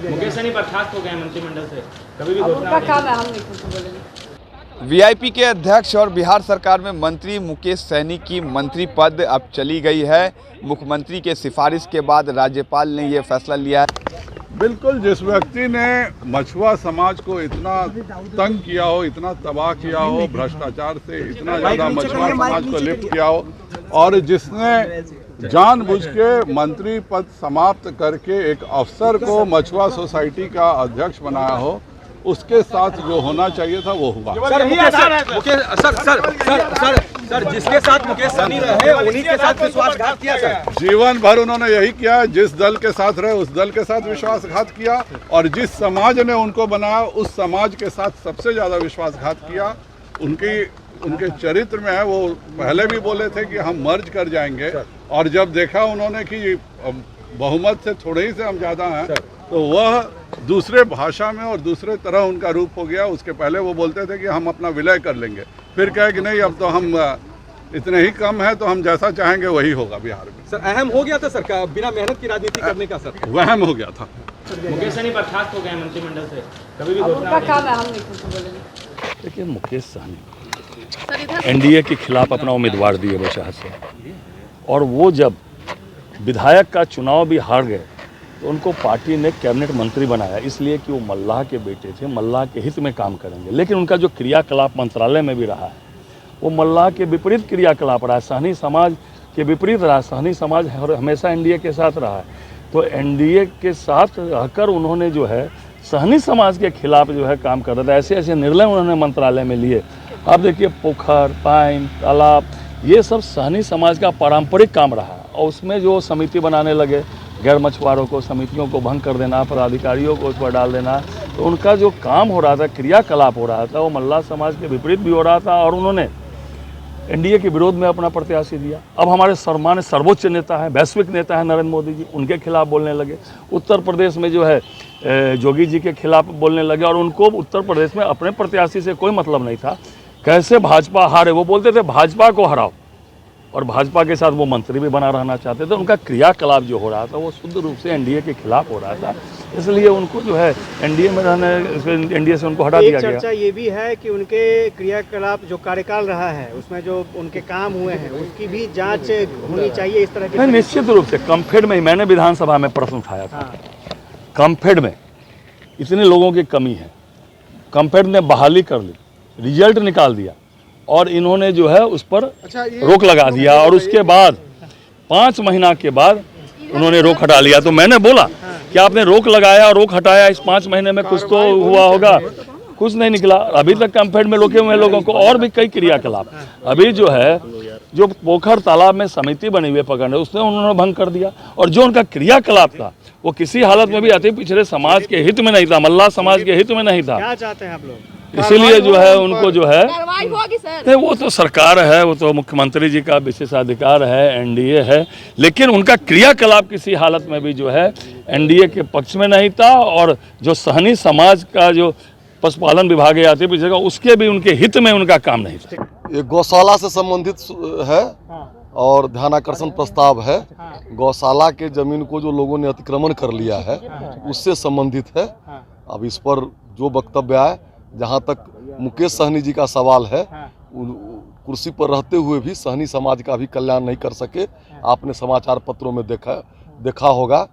दिया। मुकेश सहनी बर्खास्त हो गए मंत्रिमंडल से, कभी भी घोषणा काम है, हम नहीं कुछ बोलेंगे। वीआईपी के अध्यक्ष और बिहार सरकार में मंत्री मुकेश सहनी की मंत्री पद अब चली गई है। मुख्यमंत्री के सिफारिश के बाद राज्यपाल ने ये फैसला लिया है। बिल्कुल, जिस व्यक्ति ने मछुआ समाज को इतना तंग किया हो, इतना तबाह किया हो, भ्रष्टाचार से इतना ज़्यादा मछुआ समाज को लिप्त किया हो, और जिसने जानबूझ के मंत्री पद समाप्त करके एक अफसर को मछुआ सोसाइटी का अध्यक्ष बनाया हो, उसके साथ जो होना चाहिए था वो हुआ। सर, जिसके साथ मुकेश सहनी रहे उन्हीं के साथ विश्वासघात किया सर। जीवन भर उन्होंने यही किया, जिस दल के साथ रहे उस दल के साथ विश्वासघात किया, और जिस समाज ने उनको बनाया उस समाज के साथ सबसे ज़्यादा विश्वासघात किया। उनके चरित्र में है, वो पहले भी बोले थे कि हम मर्ज कर जाएंगे, और जब देखा उन्होंने कि बहुमत से थोड़े ही से हम ज़्यादा हैं, तो वह दूसरे भाषा में और दूसरे तरह उनका रूप हो गया। उसके पहले वो बोलते थे कि हम अपना विलय कर लेंगे, फिर कहे कि नहीं, अब तो हम इतने ही कम है, तो हम जैसा चाहेंगे वही होगा बिहार में। सर, अहम हो गया था सर, बिना मेहनत की राजनीति करने का सर, वहम हो गया था। मुकेश सहनी बर्खास्त हो गए मंत्रिमंडल से, कभी भी घोषणा काम है, हम नहीं कुछ बोलेंगे। देखिए, मुकेश सहनी एनडीए के खिलाफ अपना उम्मीदवार दिए बचा से, और वो जब विधायक का चुनाव भी हार गए तो उनको पार्टी ने कैबिनेट मंत्री बनाया, इसलिए कि वो मल्लाह के बेटे थे, मल्लाह के हित में काम करेंगे। लेकिन उनका जो क्रियाकलाप मंत्रालय में भी रहा है वो मल्लाह के विपरीत क्रियाकलाप रहा है, सहनी समाज के विपरीत रहा। सहनी समाज हमेशा एनडीए के साथ रहा है, तो एनडीए के साथ रहकर उन्होंने जो है सहनी समाज के खिलाफ जो है काम कर रहा था। ऐसे ऐसे निर्णय उन्होंने मंत्रालय में लिए। अब देखिए, पोखर, पाइन, तालाब, ये सब सहनी समाज का पारंपरिक काम रहा, और उसमें जो समिति बनाने लगे, गैर मछुआरों को, समितियों को भंग कर देना, पदाधिकारियों को उस पर डाल देना, तो उनका जो काम हो रहा था, क्रियाकलाप हो रहा था, वो मल्लाह समाज के विपरीत भी हो रहा था, और उन्होंने एनडीए के विरोध में अपना प्रत्याशी दिया। अब हमारे सम्मानित सर्वोच्च नेता है, वैश्विक नेता है नरेंद्र मोदी जी, उनके खिलाफ बोलने लगे। उत्तर प्रदेश में जो है जोगी जी के खिलाफ बोलने लगे, और उनको उत्तर प्रदेश में अपने प्रत्याशी से कोई मतलब नहीं था। कैसे भाजपा हारे, वो बोलते थे भाजपा को हराओ, और भाजपा के साथ वो मंत्री भी बना रहना चाहते थे। उनका क्रियाकलाप जो हो रहा था वो शुद्ध रूप से एनडीए के खिलाफ हो रहा था, इसलिए उनको जो है एनडीए में रहने, एनडीए से उनको हटा दिया गया। चर्चा ये भी है कि उनके क्रियाकलाप जो कार्यकाल रहा है उसमें जो उनके काम हुए हैं उसकी भी जांच होनी चाहिए, इस तरह की। निश्चित रूप से कम्फेड में ही मैंने विधानसभा में प्रश्न उठाया था। कम्फेड में इतने लोगों की कमी है, कम्फेड ने बहाली कर ली, रिजल्ट निकाल दिया, और इन्होंने जो है उस पर रोक लगा दिया, और उसके बाद 5 महीना के बाद उन्होंने रोक हटा लिया। तो मैंने बोला कि आपने रोक लगाया और रोक हटाया, इस 5 महीने में कुछ तो हुआ होगा, कुछ नहीं निकला। अभी तक कम्फेड में रोके हुए लोगों को और भी कई क्रियाकलाप, अभी जो है जो पोखर तालाब में समिति बनी हुई है पकड़ने, उसने उन्होंने भंग कर दिया, और जो उनका क्रियाकलाप था वो किसी हालत में भी अति पिछड़े समाज के हित में नहीं था, मल्लाह समाज के हित में नहीं था। क्या चाहते हैं आप लोग? इसीलिए जो है उनको जो है नहीं, वो तो सरकार है, वो तो मुख्यमंत्री जी का विशेषाधिकार है, एनडीए है, लेकिन उनका क्रियाकलाप किसी हालत में भी जो है एनडीए के पक्ष में नहीं था, और जो सहनी समाज का जो पशुपालन विभाग है आते पीछे का, उसके भी उनके हित में उनका काम नहीं था। ये गौशाला से संबंधित है और ध्यानाकर्षण प्रस्ताव है। गौशाला के जमीन को जो लोगों ने अतिक्रमण कर लिया है उससे संबंधित है। अब इस पर जो वक्तव्य आए, जहाँ तक मुकेश सहनी जी का सवाल है, कुर्सी पर रहते हुए भी सहनी समाज का भी कल्याण नहीं कर सके। आपने समाचार पत्रों में देखा होगा